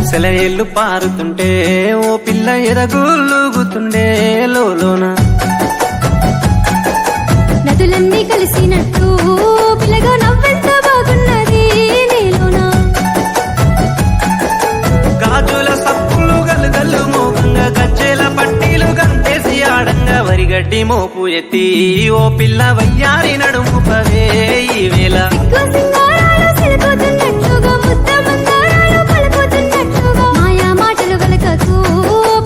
సెలయేళ్ళు పారుతుంటే ఓ పిల్ల ఎదగూలుగుతుండే లోన నదులన్నీ కలిసినట్టు పిల్లగా నవ్వెంత బాగున్నది నీలోనా గాజుల సప్పులు గల్గల్లు మోగంగా గజ్జెల పట్టీలు గంతేసి ఆడంగా వరిగడ్డి మోపు ఎత్తి ఓ పిల్ల వయ్యారి నడుము పవే ఈ వేళ సిగ్గు సింగారాలు సిలుకుతున్నట్టుగా ముద్ద మందారాలు పలుకుతున్నట్టుగా మాయా మాటలు వలకకు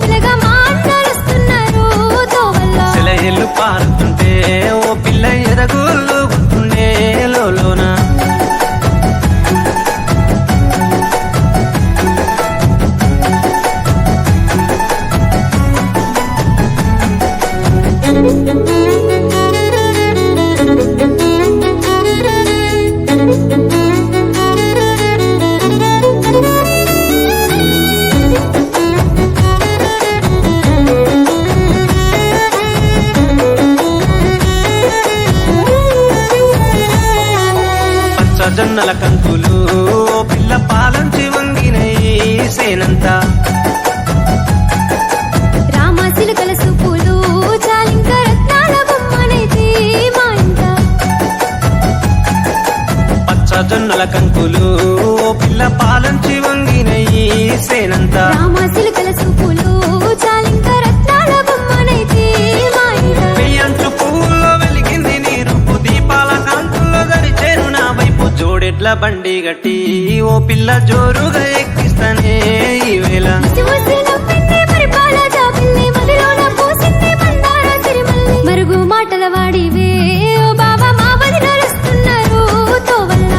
పిల్లగా మాట్లాడుస్తున్నారు తోవల్ల సెలయేళ్ళు పారుతుంటే ఓ పిల్ల ఎదగూలుగుతుండే లోన జొన్నల కంకులు ఓ పిల్ల పాలంచి వంగినయి సేనంతా రామాసిలుకల సూపులు చాలింక రత్నాల బొమ్మనైతే మా ఇంట పచ్చ జొన్నల కంకులు ఓ పిల్ల పాలంచి వంగినయి సేనంతా రామాసిలుకల సూపులు చాలింక రత్నాల బొమ్మనైతే మా ఇంట పెయ్యంచు పువ్వుల్లో వెలిగింది నీ రూపు దీపాల కాంతుల్లో దరిచేరు నా వైపు జోడెడ్ల బండి గట్టి ఓ పిల్ల జోరుగా ఎక్కిస్తానే ఈ వేళ ముసి నవ్వింది పరిపాల జాబిల్లి మదిలోన పూసింది మందార సిరిమల్లి మరుగు మాటల వాడివే ఓ బాబా మా వది నడుస్తున్నారు తోవల్ల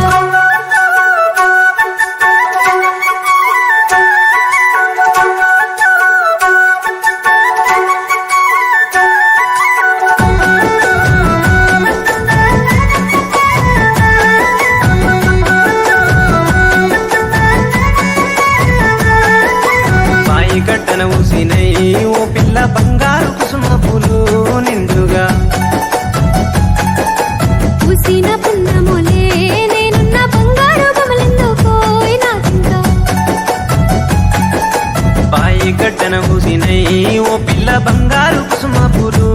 బాయి గడ్డన ఊసినై ఓ పిల్ల బంగారు కుసుమ పూలు నిండుగా పూసిన పున్నములే నేనున్న బంగారు బొమ్మలెందుకో నాకింకా బాయి గడ్డన ఊసినై ఓ పిల్ల బంగారు కుసుమ పూలు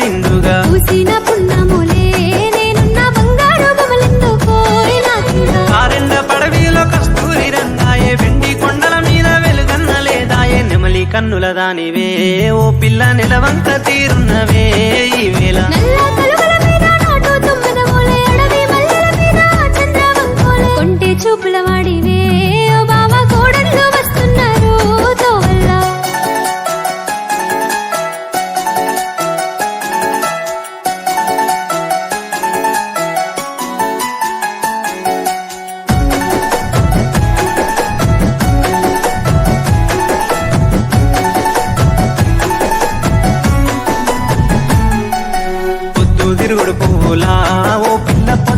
నిండుగా పూసిన పున్నములే నేనున్న బంగారు బొమ్మలెందుకో నాకింకా ఆరెండ పడవిలో కస్తూరి రంగాయే వెండి కొండల మీద వెలుగన్న లేదాయే నెమలి కన్నుల దానివే ఓ పిల్ల నిలవంక తీరున్నవే ఈ వేళ నల్ల